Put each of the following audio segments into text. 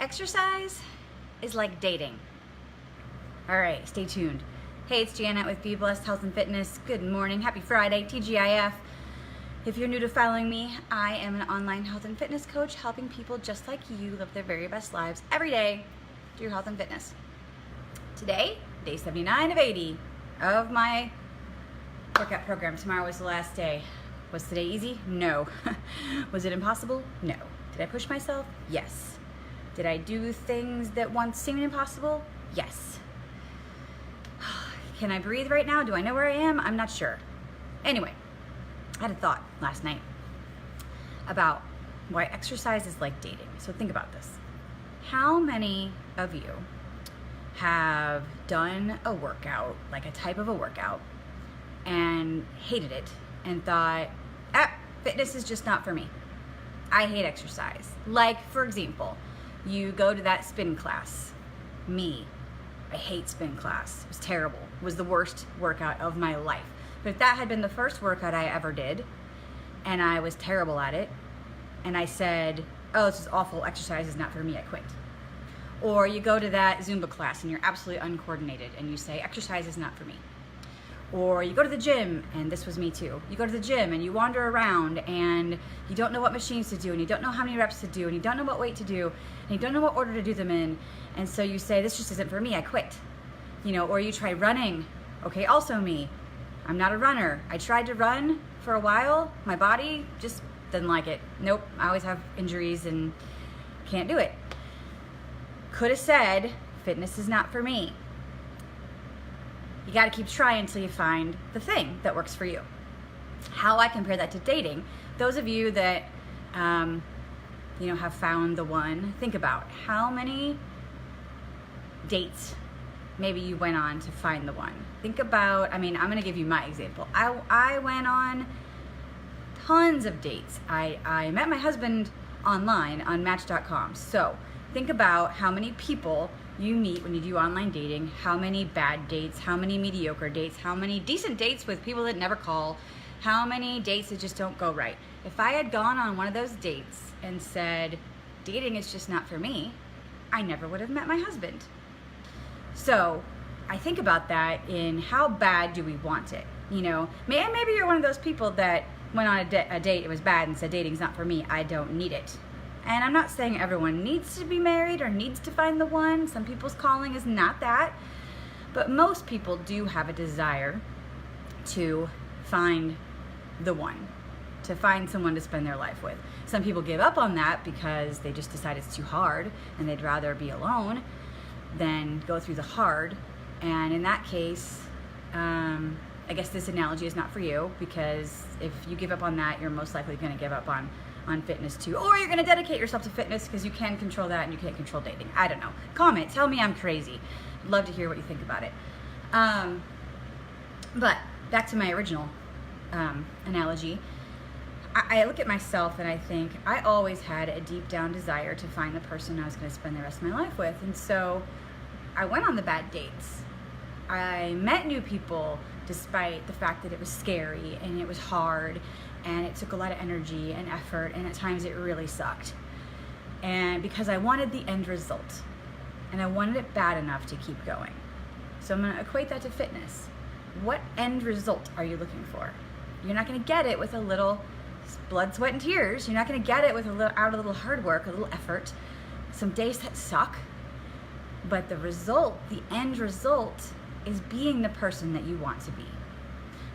Exercise is like dating. All right, stay tuned. Hey, it's Janet with Be Blessed Health and Fitness. Good morning, happy Friday, TGIF. If you're new to following me, I am an online health and fitness coach helping people just like you live their very best lives every day through health and fitness. Today, day 79 of 80 of my workout program. Tomorrow was the last day. Was today easy? No. Was it impossible? No. Did I push myself? Yes. Did I do things that once seemed impossible? Yes. Can I breathe right now? Do I know where I am? I'm not sure. Anyway, I had a thought last night about why exercise is like dating. So think about this. How many of you have done a workout, like a type of a workout, and hated it and thought, fitness is just not for me. I hate exercise. Like, for example, you go to that spin class. Me, I hate spin class. It was terrible. It was the worst workout of my life. But if that had been the first workout I ever did, and I was terrible at it, and I said, oh, this is awful, exercise is not for me, I quit. Or you go to that Zumba class and you're absolutely uncoordinated and you say, exercise is not for me. Or you go to the gym, and this was me too. You go to the gym and you wander around and you don't know what machines to do, and you don't know how many reps to do, and you don't know what weight to do, and you don't know what order to do them in. And so you say, this just isn't for me, I quit. Or you try running. Okay, also me. I'm not a runner. I tried to run for a while. My body just didn't like it. Nope, I always have injuries and can't do it. Could have said, fitness is not for me. You got to keep trying until you find the thing that works for you. How I compare that to dating, those of you that have found the one, think about how many dates maybe you went on to find the one. Think about, I'm going to give you my example. I went on tons of dates. I met my husband online on Match.com. So think about how many people you meet when you do online dating, how many bad dates, how many mediocre dates, how many decent dates with people that never call, how many dates that just don't go right. If I had gone on one of those dates and said, dating is just not for me, I never would have met my husband. So I think about that in how bad do we want it? Maybe you're one of those people that went on a date, it was bad, and said dating's not for me, I don't need it. And I'm not saying everyone needs to be married or needs to find the one. Some people's calling is not that. But most people do have a desire to find the one, to find someone to spend their life with. Some people give up on that because they just decide it's too hard and they'd rather be alone than go through the hard. And in that case, I guess this analogy is not for you, because if you give up on that, you're most likely going to give up on fitness too, or you're going to dedicate yourself to fitness because you can control that and you can't control dating. I don't know. Comment, tell me I'm crazy. I'd love to hear what you think about it. But back to my original analogy. I look at myself and I think I always had a deep down desire to find the person I was going to spend the rest of my life with. And so I went on the bad dates. I met new people despite the fact that it was scary and it was hard and it took a lot of energy and effort, and at times it really sucked. And because I wanted the end result, and I wanted it bad enough to keep going. So I'm going to equate that to fitness. What end result are you looking for? You're not going to get it with a little blood, sweat, and tears. You're not going to get it with a little hard work, a little effort, some days that suck. But the result, the end result, is being the person that you want to be.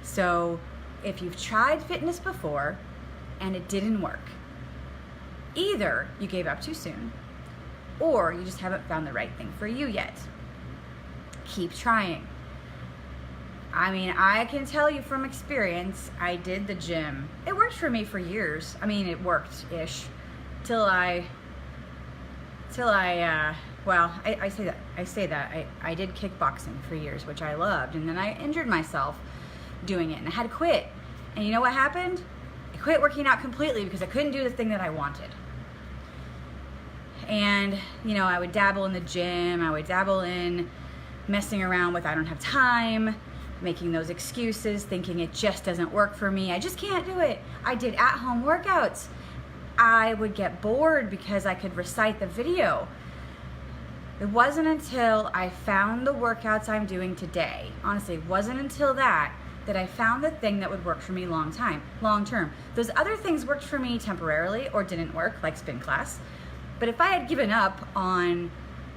So if you've tried fitness before and it didn't work, either you gave up too soon or you just haven't found the right thing for you yet. Keep trying. I can tell you from experience, I did the gym. It worked for me for years. It worked-ish till I say that. I did kickboxing for years, which I loved, and then I injured myself doing it, and I had to quit. And you know what happened? I quit working out completely because I couldn't do the thing that I wanted. And I would dabble in the gym, I would dabble in messing around with I don't have time, making those excuses, thinking it just doesn't work for me, I just can't do it. I did at-home workouts. I would get bored because I could recite the video. It wasn't until I found the workouts I'm doing today, honestly, it wasn't until that I found the thing that would work for me long term. Those other things worked for me temporarily or didn't work, like spin class. But if I had given up on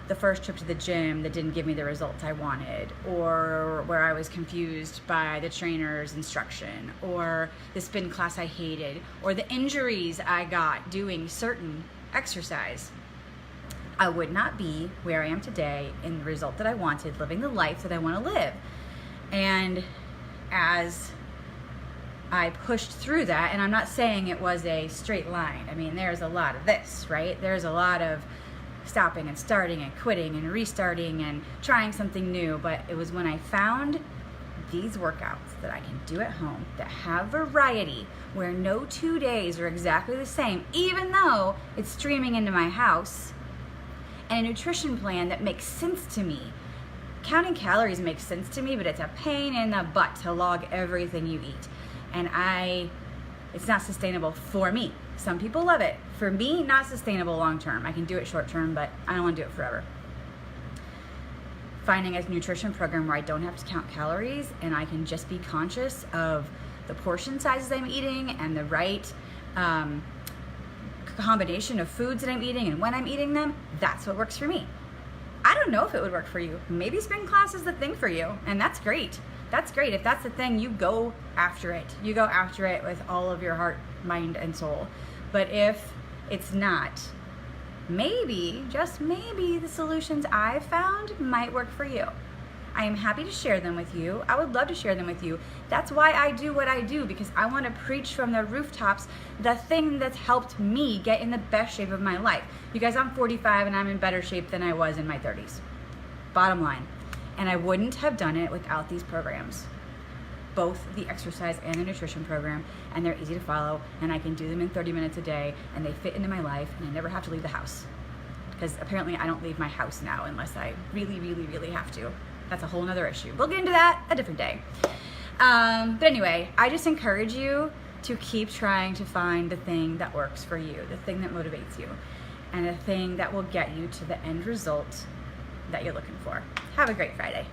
the first trip to the gym that didn't give me the results I wanted, or where I was confused by the trainer's instruction, or the spin class I hated, or the injuries I got doing certain exercise, I would not be where I am today in the result that I wanted, living the life that I want to live. And as I pushed through that, and I'm not saying it was a straight line. I mean, there's a lot of this, right? There's a lot of stopping and starting and quitting and restarting and trying something new. But it was when I found these workouts that I can do at home that have variety, where no 2 days are exactly the same, even though it's streaming into my house, and a nutrition plan that makes sense to me. Counting calories makes sense to me, but it's a pain in the butt to log everything you eat. And it's not sustainable for me. Some people love it. For me, not sustainable long term. I can do it short term, but I don't want to do it forever. Finding a nutrition program where I don't have to count calories and I can just be conscious of the portion sizes I'm eating and the right combination of foods that I'm eating and when I'm eating them, that's what works for me. I don't know if it would work for you. Maybe spin class is the thing for you, and that's great. That's great. If that's the thing, you go after it. You go after it with all of your heart, mind, and soul. But if it's not, maybe, just maybe, the solutions I've found might work for you. I am happy to share them with you. I would love to share them with you. That's why I do what I do, because I want to preach from the rooftops the thing that's helped me get in the best shape of my life. You guys, I'm 45 and I'm in better shape than I was in my 30s. Bottom line. And I wouldn't have done it without these programs. Both the exercise and the nutrition program, and they're easy to follow, and I can do them in 30 minutes a day, and they fit into my life, and I never have to leave the house. Because apparently I don't leave my house now unless I really, really, really have to. That's a whole nother issue. We'll get into that a different day. But anyway, I just encourage you to keep trying to find the thing that works for you, the thing that motivates you, and the thing that will get you to the end result that you're looking for. Have a great Friday.